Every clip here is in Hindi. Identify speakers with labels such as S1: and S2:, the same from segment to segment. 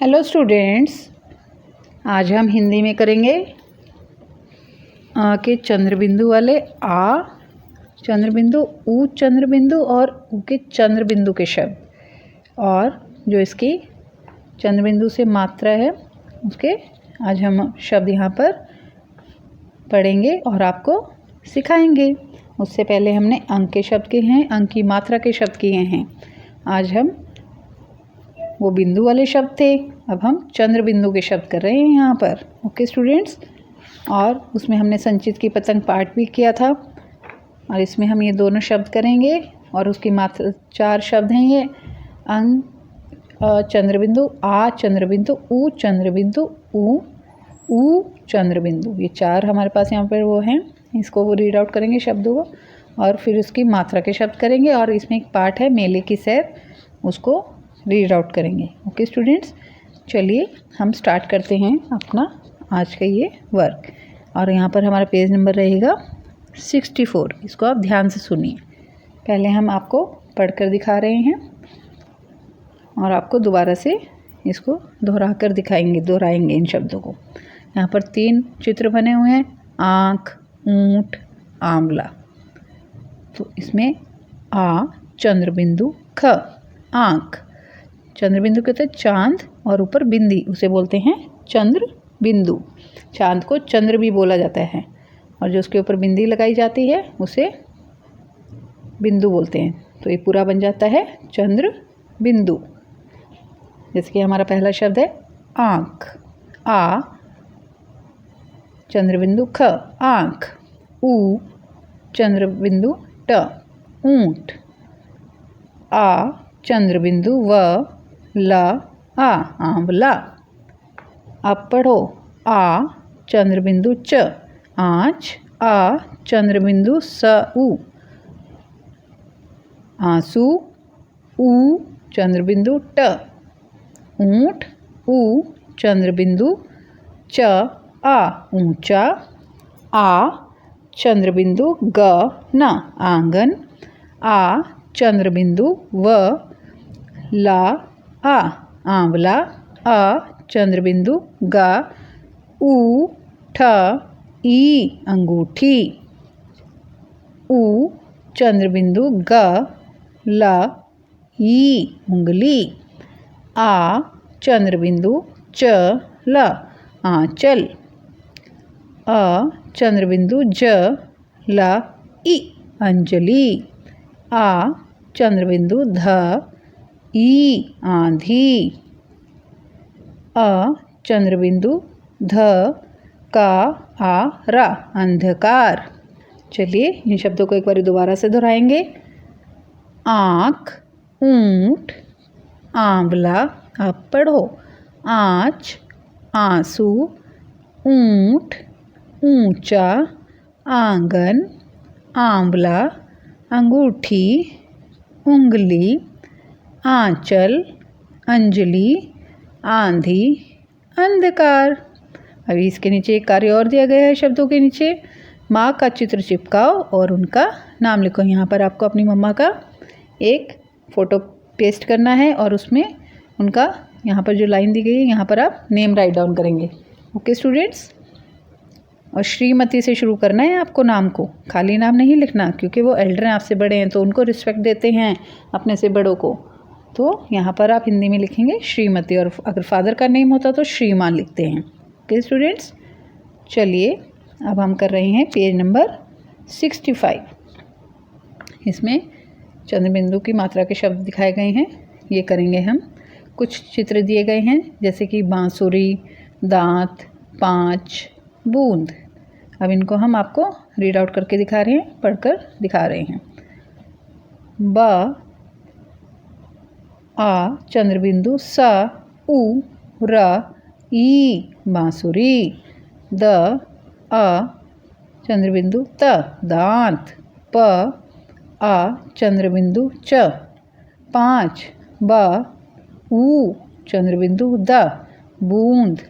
S1: हेलो स्टूडेंट्स, आज हम हिंदी में करेंगे आ के चंद्रबिंदु वाले आ चंद्रबिंदु, ऊ चंद्रबिंदु और ऊ के चंद्रबिंदु के शब्द और जो इसकी चंद्रबिंदु से मात्रा है उसके आज हम शब्द यहाँ पर पढ़ेंगे और आपको सिखाएंगे। उससे पहले हमने अंक के शब्द किए हैं, अंक की मात्रा के शब्द किए हैं। आज हम वो बिंदु वाले शब्द थे, अब हम चंद्र बिंदु के शब्द कर रहे हैं यहाँ पर। ओके स्टूडेंट्स, और उसमें हमने संचित की पतंग पाठ भी किया था और इसमें हम ये दोनों शब्द करेंगे और उसकी मात्रा 4 शब्द हैं ये अंग, चंद्रबिंदु, आ चंद्रबिंदु, ऊ चंद्रबिंदु, ऊ चंद्रबिंदु। ये 4 हमारे पास यहाँ पर वो हैं, इसको वो रीड आउट करेंगे शब्दों को और फिर उसकी मात्रा के शब्द करेंगे और इसमें एक पाठ है मेले की सैर, उसको रीड आउट करेंगे। ओके स्टूडेंट्स, चलिए हम स्टार्ट करते हैं अपना आज का ये वर्क। और यहाँ पर हमारा पेज नंबर रहेगा 64। इसको आप ध्यान से सुनिए। पहले हम आपको पढ़कर दिखा रहे हैं और आपको दोबारा से इसको दोहराकर दोहराएंगे इन शब्दों को। यहाँ पर 3 चित्र बने हुए हैं, आँख, ऊँट, आंवला। तो इसमें आ चंद्रबिंदु, ख आँख। चंद्रबिंदु कहते हैं चांद और ऊपर बिंदी, उसे बोलते हैं चंद्र बिंदु। चांद को चंद्र भी बोला जाता है और जो उसके ऊपर बिंदी लगाई जाती है उसे बिंदु बोलते हैं। तो ये पूरा बन जाता है चंद्र बिंदु। जैसे कि हमारा पहला शब्द है आँख, आ चंद्रबिंदु, ख आँख, ऊ चंद्रबिंदु, ट ऊँट, आ चंद्रबिंदु, व ला आ आंवला। अब पढ़ो आ चंद्रबिंदु, च आँच, आ चंद्रबिंदु, स ऊ आंसू, ऊ चंद्रबिंदु, ट ऊँट, ऊ चंद्रबिंदु, च आ ऊंचा, आ चंद्रबिंदु, ग न आंगन, आ चंद्रबिंदु, व ला आ आंवला, आ चंद्रबिंदु, गा ऊ ठ ई अंगूठी, ऊ चंद्रबिंदु, ग ल ई उंगली, आ चंद्रबिंदु, च ल आंचल, अ चंद्रबिंदु, ज ल ई अंजलि, आ चंद्रबिंदु, ध ई आंधी, अ चंद्रबिंदु, ध का आ रा अंधकार। चलिए इन शब्दों को एक बार दोबारा से दोहराएंगे। आँख, ऊँट, आंवला। अब पढ़ो आँच, आंसू, ऊँट, ऊंचा, आंगन, आंवला, अंगूठी, उंगली, आंचल, अंजलि, आंधी, अंधकार। अभी इसके नीचे एक कार्य और दिया गया है, शब्दों के नीचे माँ का चित्र चिपकाओ और उनका नाम लिखो। यहाँ पर आपको अपनी मम्मा का एक फ़ोटो पेस्ट करना है और उसमें उनका यहाँ पर जो लाइन दी गई है यहाँ पर आप नेम राइट डाउन करेंगे। ओके स्टूडेंट्स, और श्रीमती से शुरू करना है आपको नाम को, खाली नाम नहीं लिखना क्योंकि वो एल्डर हैं, आपसे बड़े हैं तो उनको रिस्पेक्ट देते हैं अपने से बड़ों को। तो यहाँ पर आप हिंदी में लिखेंगे श्रीमती और अगर फादर का नेम होता तो श्रीमान लिखते हैं। ओके स्टूडेंट्स, चलिए अब हम कर रहे हैं पेज नंबर 65। इसमें चंद्रबिंदु की मात्रा के शब्द दिखाए गए हैं, ये करेंगे हम। कुछ चित्र दिए गए हैं जैसे कि बांसुरी, दांत, 5 बूंद। अब इनको हम आपको रीड आउट करके दिखा रहे हैं, पढ़कर दिखा रहे हैं। ब आ चंद्रबिंदु, स उ र ई बांसुरी, द आ चंद्रबिंदु, त दांत, प आ चंद्रबिंदु, च 5 ब ऊ चंद्रबिंदु, द बूंद।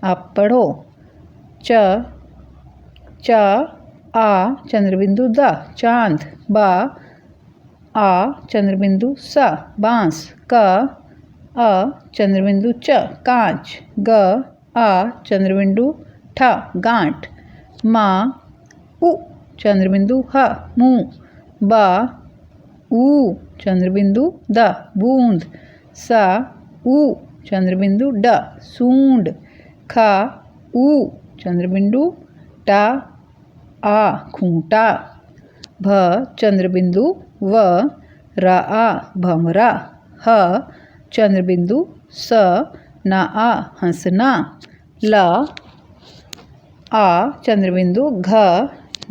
S1: अब पढ़ो च आ चंद्रबिंदु, द चांद, बा आ चंद्रबिंदु, सा बांस, क अ चंद्रबिंदु च कांच, ग आ चंद्रबिंदु ठ गांठ, मा उ चंद्रबिंदु ह मुंह, बा ऊ चंद्रबिंदु द बूंद, सा ऊ चंद्रबिंदु ड सूंड, ख ऊ चंद्रबिंदु टा आ खूंटा, भ चंद्रबिंदु व रा आ भंवरा, ह चंद्रबिंदु स ना आ हंसना, ल आ चंद्रबिंदु घ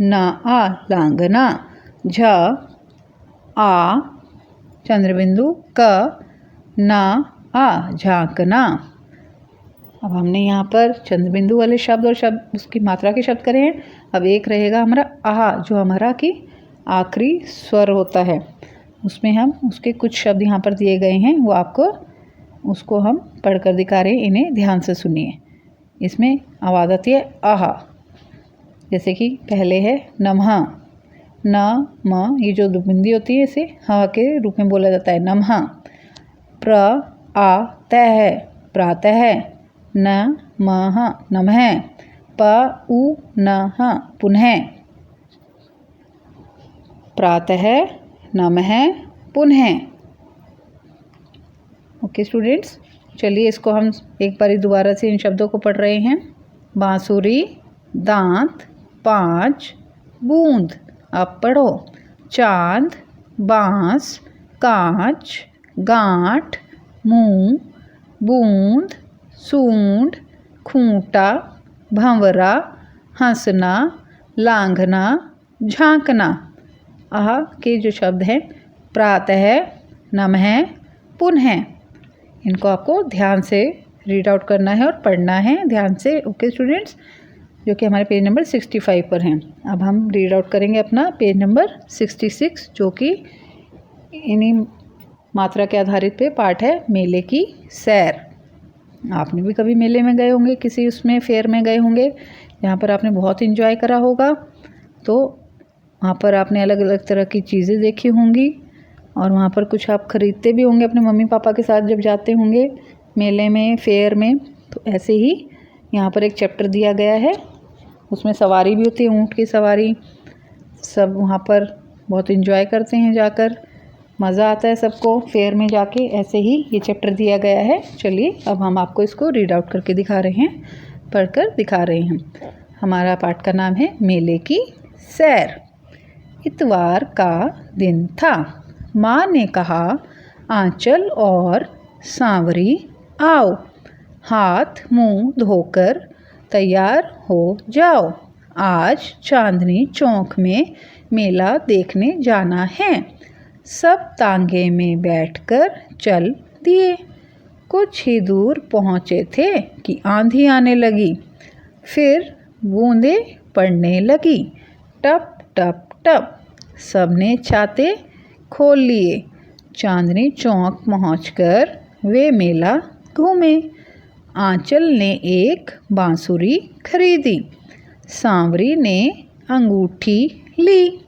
S1: ना आ लांगना, झ आ चंद्रबिंदु क ना आ झांकना। अब हमने यहाँ पर चंद्रबिंदु वाले शब्द और शब्द उसकी मात्रा के शब्द करे हैं। अब एक रहेगा हमारा आहा, जो हमारा की आखिरी स्वर होता है, उसमें हम उसके कुछ शब्द यहाँ पर दिए गए हैं, वो आपको उसको हम पढ़कर दिखा रहे हैं, इन्हें ध्यान से सुनिए। इसमें आवाज़ आती है आहा, जैसे कि पहले है नमहा, न म, ये जो बिंदी होती है इसे ह के रूप में बोला जाता है नमहा। प्र आ तह प्रातः, न मह नमः, प उ न पुनः, प्रातः नमः पुनः। ओके स्टूडेंट्स, चलिए इसको हम एक बार दोबारा से इन शब्दों को पढ़ रहे हैं। बांसुरी, दांत, 5 बूंद। अब पढ़ो। चांद, बांस, कांच, गांठ, मुंह, बूंद, सूंड, खूंटा, भंवरा, हंसना, लांघना, झांकना। आह के जो शब्द हैं प्रातः, नमः, पुनः, इनको आपको ध्यान से रीड आउट करना है और पढ़ना है ध्यान से। ओके स्टूडेंट्स, जो कि हमारे पेज नंबर 65 पर हैं। अब हम रीड आउट करेंगे अपना पेज नंबर 66, जो कि इन्हीं मात्रा के आधारित पे पाठ है मेले की सैर। आपने भी कभी मेले में गए होंगे, किसी उसमें फेयर में गए होंगे, जहाँ पर आपने बहुत एंजॉय करा होगा। तो वहाँ पर आपने अलग अलग तरह की चीज़ें देखी होंगी और वहाँ पर कुछ आप ख़रीदते भी होंगे अपने मम्मी पापा के साथ जब जाते होंगे मेले में, फेयर में। तो ऐसे ही यहाँ पर एक चैप्टर दिया गया है, उसमें सवारी भी होती है, ऊँट की सवारी। सब वहाँ पर बहुत एंजॉय करते हैं, जाकर मज़ा आता है सबको फेयर में जाके। ऐसे ही ये चैप्टर दिया गया है। चलिए अब हम आपको इसको रीड आउट करके दिखा रहे हैं, पढ़कर दिखा रहे हैं। हमारा पाठ का नाम है मेले की सैर। इतवार का दिन था। माँ ने कहा, आंचल और सांवरी आओ, हाथ मुंह धोकर तैयार हो जाओ, आज चांदनी चौक में मेला देखने जाना है। सब तांगे में बैठकर चल दिए। कुछ ही दूर पहुँचे थे कि आंधी आने लगी। फिर बूंदें पड़ने लगी, टप टप टप। सबने छाते खोल लिए। चांदनी चौक पहुंचकर वे मेला घूमे। आंचल ने एक बांसुरी खरीदी, सांवरी ने अंगूठी ली।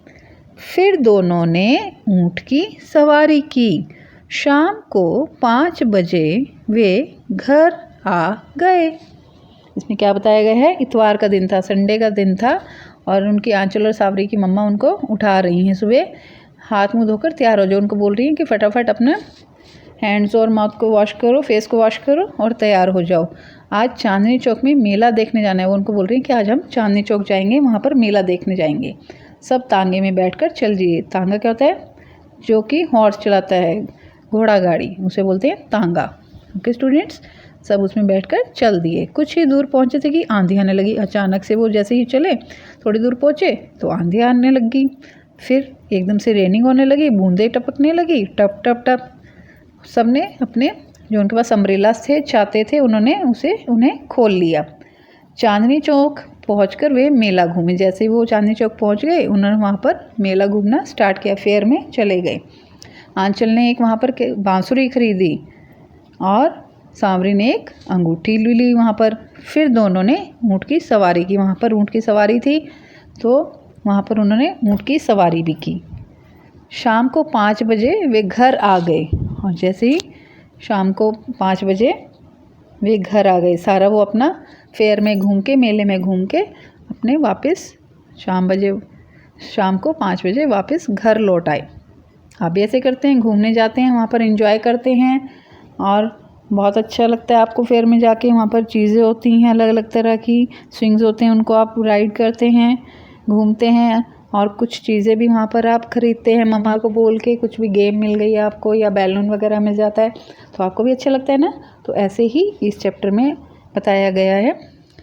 S1: फिर दोनों ने ऊँट की सवारी की। शाम को 5 बजे वे घर आ गए। इसमें क्या बताया गया है? इतवार का दिन था, संडे का दिन था और उनकी आंचल और सांवरी की मम्मा उनको उठा रही हैं। सुबह हाथ मुंह धोकर तैयार हो जाओ, उनको बोल रही हैं कि फटाफट अपना हैंड्स और माउथ को वॉश करो, फेस को वॉश करो और तैयार हो जाओ, आज चांदनी चौक में मेला देखने जाना है। वो उनको बोल रही हैं कि आज हम चांदनी चौक जाएंगे, वहाँ पर मेला देखने जाएंगे। सब तांगे में बैठकर चल दिए। तांगा क्या होता है? जो कि हॉर्स चलाता है, घोड़ा गाड़ी, उसे बोलते हैं तांगा। ओके स्टूडेंट्स, सब उसमें बैठकर चल दिए। कुछ ही दूर पहुँचे थे कि आंधी आने लगी। अचानक से वो जैसे ही चले, थोड़ी दूर पहुँचे तो आंधी आने लगी। फिर एकदम से रेनिंग होने लगी, बूंदें टपकने लगी, टप टप टप। सबने अपने जो उनके पास अम्ब्रेलास थे, छाते थे, उन्हें खोल लिया। चांदनी चौक पहुंचकर वे मेला घूमे। जैसे ही वो चांदनी चौक पहुंच गए, उन्होंने वहाँ पर मेला घूमना स्टार्ट किया, फेयर में चले गए। आंचल ने एक वहाँ पर बांसुरी खरीदी और सांवरी ने एक अंगूठी ली वहाँ पर। फिर दोनों ने ऊँट की सवारी की। वहाँ पर ऊँट की सवारी थी तो वहाँ पर उन्होंने ऊँट की सवारी भी की। शाम को 5 बजे वे घर आ गए और जैसे ही शाम को 5 बजे वे घर आ गए। सारा वो अपना फेयर में घूम के, मेले में घूम के अपने वापस शाम को 5 बजे वापस घर लौट आए। आप भी ऐसे करते हैं, घूमने जाते हैं, वहाँ पर एंजॉय करते हैं और बहुत अच्छा लगता है आपको फेयर में जाके। वहाँ पर चीज़ें होती हैं अलग अलग तरह की, स्विंग्स होते हैं, उनको आप राइड करते हैं, घूमते हैं और कुछ चीज़ें भी वहाँ पर आप ख़रीदते हैं मम्मा को बोल के। कुछ भी गेम मिल गई आपको या बैलून वगैरह मिल जाता है तो आपको भी अच्छा लगता है ना। तो ऐसे ही इस चैप्टर में बताया गया है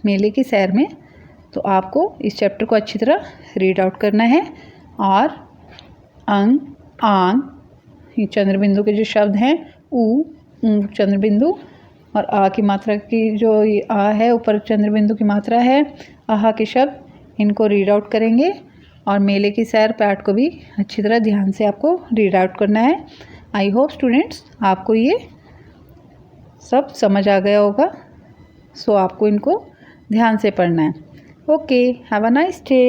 S1: मेले की सैर में। तो आपको इस चैप्टर को अच्छी तरह रीड आउट करना है और अंग, आंग, ये चंद्रबिंदु के जो शब्द हैं ऊ चंद्रबिंदु और आ की मात्रा की जो ये आ है ऊपर चंद्रबिंदु की मात्रा है, आहा के शब्द, इनको रीड आउट करेंगे और मेले की सैर पार्ट को भी अच्छी तरह ध्यान से आपको रीड आउट करना है। आई होप स्टूडेंट्स आपको ये सब समझ आ गया होगा। सो आपको इनको ध्यान से पढ़ना है। Okay, have a nice day.